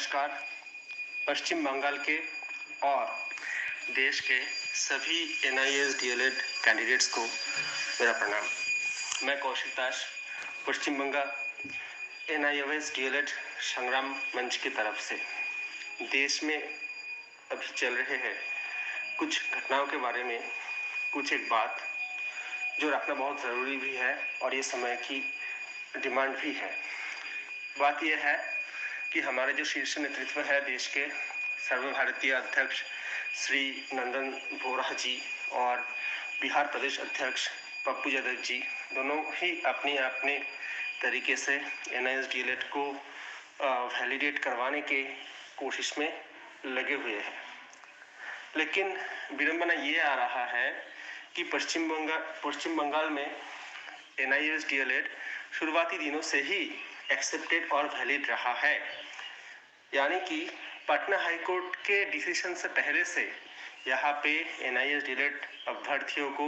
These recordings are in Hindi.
नमस्कार। पश्चिम बंगाल के और देश के सभी एनआईएस डीएलएड कैंडिडेट्स को मेरा प्रणाम। मैं कौशिक दास, पश्चिम बंगाल एनआईएस डीएलएड संग्राम मंच की तरफ से देश में अभी चल रहे हैं कुछ घटनाओं के बारे में कुछ एक बात जो रखना बहुत ज़रूरी भी है और ये समय की डिमांड भी है। बात यह है कि हमारे जो शीर्ष नेतृत्व है देश के सर्वभारतीय अध्यक्ष श्री नंदन बोरा जी और बिहार प्रदेश अध्यक्ष पप्पू यादव जी दोनों ही अपने तरीके से एनआईएस डीएलएड को वैलिडेट करवाने के कोशिश में लगे हुए हैं। लेकिन विडंबना ये आ रहा है कि पश्चिम बंगाल में एनआईएस डीएलएड शुरुआती दिनों से ही एक्सेप्टेड और वैलिड रहा है। यानी कि पटना हाईकोर्ट के डिसीजन से पहले से यहाँ पे एनआईएस डीएलएड अभ्यर्थियों को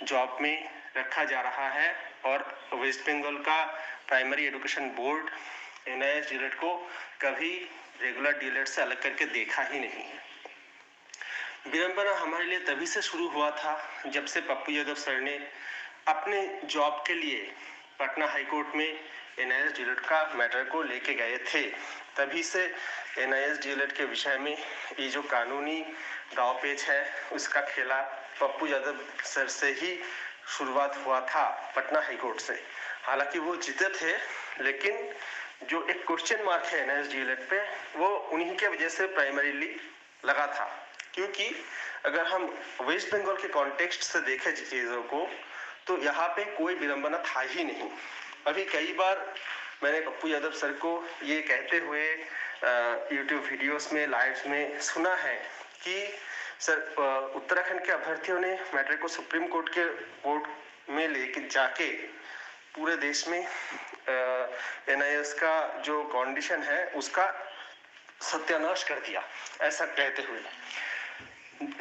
जॉब में रखा जा रहा है और वेस्ट बंगाल का primary education board NIS DElEd को कभी रेगुलर डीएलएड से अलग करके देखा ही नहीं है। विडंबना हमारे लिए तभी से शुरू हुआ था जब से पप्पू यादव सर ने अपने जॉब के लिए पटना हाईकोर्ट में एनआईएस डीएलएड का मैटर को लेके गए थे। तभी से एनआईएस डीएलएड के विषय में ये जो कानूनी दांवपेच है उसका खेला पप्पू यादव सर से ही शुरुआत हुआ था पटना हाईकोर्ट से। हालांकि वो जीते थे, लेकिन जो एक क्वेश्चन मार्क है एनआईएस डीएलएड पे वो उन्हीं के वजह से प्राइमरीली लगा था। क्योंकि अगर हम वेस्ट बंगाल के कॉन्टेक्स्ट से देखें चीज़ों को तो यहाँ पे कोई विडंबना था ही नहीं। अभी कई बार मैंने पप्पू यादव सर को ये कहते हुए यूट्यूब वीडियोस में लाइव्स में सुना है कि सर उत्तराखंड के अभ्यर्थियों ने मैटर को सुप्रीम कोर्ट के कोर्ट में लेके जाके पूरे देश में एनआईएस का जो कंडीशन है उसका सत्यानाश कर दिया, ऐसा कहते हुए।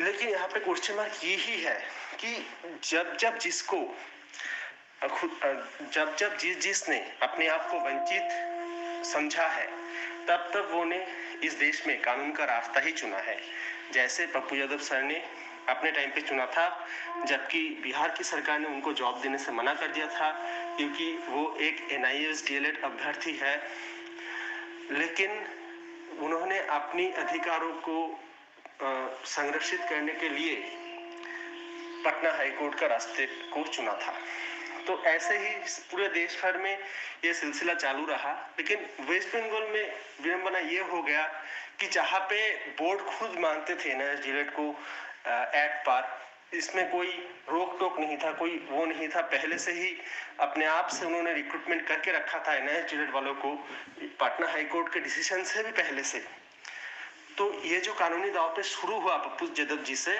लेकिन यहाँ पे क्वेश्चन मार्क ये ही है कि जिसने अपने आप को वंचित समझा है तब वो ने इस देश में कानून का रास्ता ही चुना है। जैसे पप्पू यादव सर ने अपने टाइम पे चुना था, जबकि बिहार की सरकार ने उनको जॉब देने से मना कर दिया था क्योंकि वो एक एनआईएस डीएलएड अभ्यर्थी है। लेकिन उन्होंने अपनी अधिकारों को संरक्षित करने के लिए पटना हाईकोर्ट का रास्ते को चुना था। तो ऐसे ही पूरे देश भर में ये सिलसिला चालू रहा। लेकिन वेस्ट बंगाल में विडंबना ये हो गया कि जहाँ पे बोर्ड खुद मानते थे एनआईएस डीएलएड को एक्ट पार, इसमें कोई रोक टोक नहीं था, कोई वो नहीं था। पहले से ही अपने आप से उन्होंने रिक्रूटमेंट करके रखा था एनआईएस डीएलएड वालों को पटना हाईकोर्ट के डिसीजन से भी पहले से। तो ये जो कानूनी दांव पे शुरू हुआ पप्पू यादव जी से,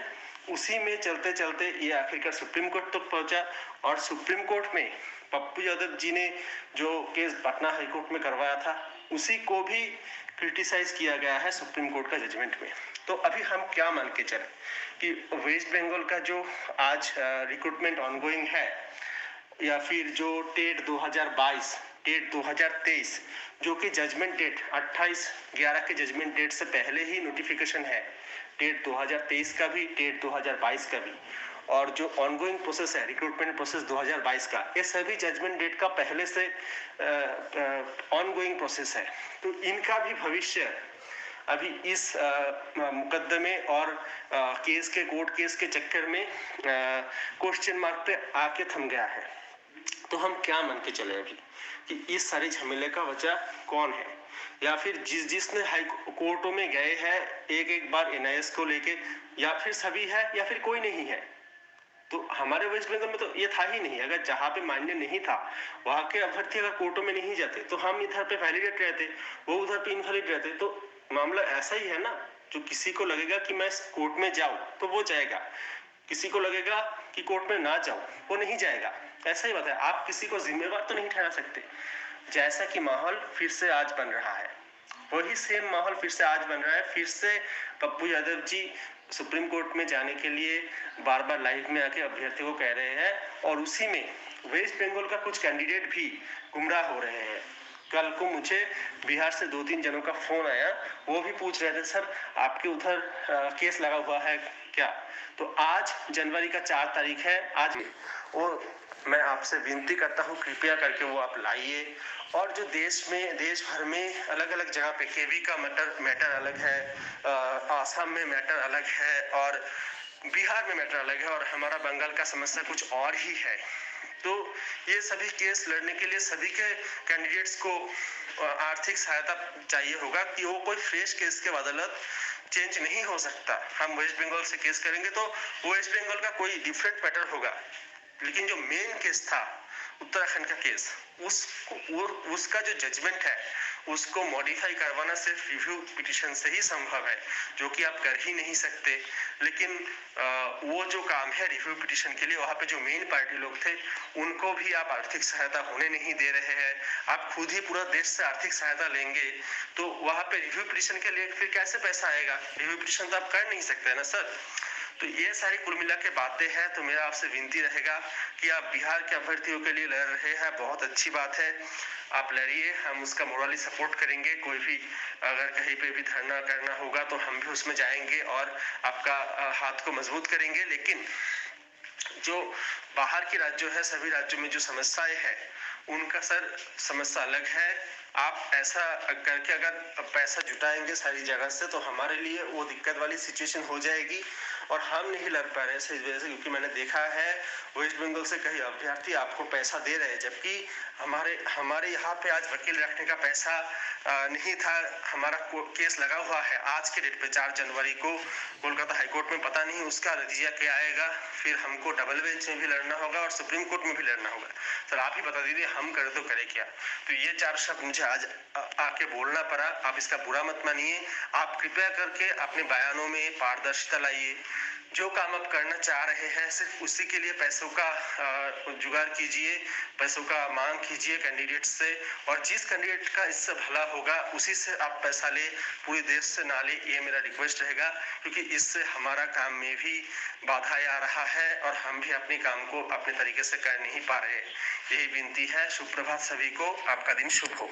उसी में चलते चलते ये आखिरकार सुप्रीम कोर्ट तक पहुंचा और सुप्रीम कोर्ट में पप्पू यादव जी ने जो केस पटना हाईकोर्ट में करवाया था उसी को भी क्रिटिसाइज किया गया है सुप्रीम कोर्ट का जजमेंट में। तो अभी हम क्या मान के चलें कि वेस्ट बंगाल का जो आज रिक्रूटमेंट ऑनगोइंग है या फिर जो टेट 2022 टेट 2023 जो कि जजमेंट डेट 28/11 के जजमेंट डेट से पहले ही नोटिफिकेशन है, टेट 2023 का भी टेट 2022 का भी, और जो ऑनगोइंग प्रोसेस है रिक्रूटमेंट प्रोसेस 2022 का, ये सभी जजमेंट डेट का पहले से ऑनगोइंग प्रोसेस है। तो इनका भी भविष्य अभी इस मुकदमे और केस के कोर्ट केस के चक्कर में क्वेश्चन मार्क पे आके थम गया है। तो हम क्या मान के चले अभी कि इस सारे झमेले का वजह कौन है, या फिर जिसने हाई कोर्टों में गए हैं एक बार एनआईएस को लेके, या फिर सभी है या फिर कोई नहीं है। तो हमारे वेस्ट बंगाल में तो ये था ही नहीं। अगर जहाँ पे मान्य नहीं था वहाँ के अभ्यर्थी अगर कोर्टों में नहीं जाते तो हम इधर पे वैलिडेट रहते, वो उधर पे इनवैलिड रहते। तो मामला ऐसा ही है ना, जो किसी को लगेगा कि मैं कोर्ट में जाऊँ तो वो जाएगा, किसी को लगेगा कि कोर्ट में ना जाऊँ वो नहीं जाएगा। ऐसा ही बात है, आप किसी को जिम्मेवार तो नहीं ठहरा सकते। जैसा कि माहौल फिर से आज बन रहा है, वही सेम माहौल फिर से आज बन रहा है। फिर से पप्पू यादव जी सुप्रीम कोर्ट में जाने के लिए बार बार लाइव में आके अभ्यर्थी को कह रहे हैं और उसी में वेस्ट बंगाल का कुछ कैंडिडेट भी गुमराह हो रहे हैं। कल को मुझे बिहार से 2-3 जनों का फोन आया, वो भी पूछ रहे थे सर आपके उधर केस लगा हुआ है क्या। तो आज जनवरी का 4 तारीख है, आज वो मैं आपसे विनती करता हूँ कृपया करके वो आप लाइए। और जो देश भर में अलग अलग जगह पे केवी का मैटर अलग है, आसाम में मैटर अलग है और बिहार में मैटर अलग है और हमारा बंगाल का समस्या कुछ और ही है। तो ये सभी केस लड़ने के लिए सभी के कैंडिडेट्स को आर्थिक सहायता चाहिए होगा कि वो कोई फ्रेश केस के बदौलत चेंज नहीं हो सकता। हम वेस्ट बंगाल से केस करेंगे तो वेस्ट बंगाल का कोई डिफरेंट मैटर होगा, लेकिन जो मेन केस था उत्तराखंड का केस, उसका जो जजमेंट है उसको मॉडिफाई करवाना सिर्फ रिव्यू पिटीशन से ही संभव है, जो कि आप कर ही नहीं सकते। लेकिन वो जो काम है रिव्यू पिटीशन के लिए, वहाँ पे जो मेन पार्टी लोग थे उनको भी आप आर्थिक सहायता होने नहीं दे रहे हैं। आप खुद ही पूरा देश से आर्थिक सहायता लेंगे तो वहाँ पे रिव्यू पिटीशन के लिए फिर कैसे पैसा आएगा? रिव्यू पिटीशन तो आप कर नहीं सकते ना सर। तो ये सारी कुल मिला के बातें हैं। तो मेरा आपसे विनती रहेगा कि आप बिहार के अभ्यर्थियों के लिए लड़ रहे हैं, बहुत अच्छी बात है, आप लड़िए, हम उसका मोरली सपोर्ट करेंगे। कोई भी अगर कहीं पे भी धरना करना होगा तो हम भी उसमें जाएंगे और आपका हाथ को मजबूत करेंगे। लेकिन जो बाहर के राज्यों है, सभी राज्यों में जो समस्याएं हैं उनका सर समस्या अलग है। आप ऐसा करके अगर पैसा जुटाएंगे सारी जगह से तो हमारे लिए वो दिक्कत वाली सिचुएशन हो जाएगी और हम नहीं लड़ पा रहे हैं इस वजह से, क्योंकि मैंने देखा है वेस्ट बंगाल से कई अभ्यर्थी आपको पैसा दे रहे हैं, जबकि हमारे यहाँ पे आज वकील रखने का पैसा नहीं था। हमारा केस लगा हुआ है आज के डेट पे 4 जनवरी को कोलकाता हाईकोर्ट में, पता नहीं उसका नतीजा क्या आएगा। फिर हमको डबल बेंच में भी लड़ना होगा और सुप्रीम कोर्ट में भी लड़ना होगा। सर आप ही बता दीजिए हम करे तो करे क्या। तो ये 4 शब्द मुझे आज आके बोलना पड़ा, आप इसका बुरा मत मानिए। आप कृपया करके अपने बयानों में पारदर्शिता लाइए। जो काम आप करना चाह रहे हैं सिर्फ उसी के लिए पैसों का जुगाड़ कीजिए, पैसों का मांग कीजिए कैंडिडेट से, और जिस कैंडिडेट का इससे भला होगा उसी से आप पैसा ले, पूरे देश से ना ले। ये मेरा रिक्वेस्ट रहेगा, क्योंकि इससे हमारा काम में भी बाधा आ रहा है और हम भी अपने काम को अपने तरीके से कर नहीं पा रहे। यही विनती है। शुभ प्रभात सभी को, आपका दिन शुभ हो।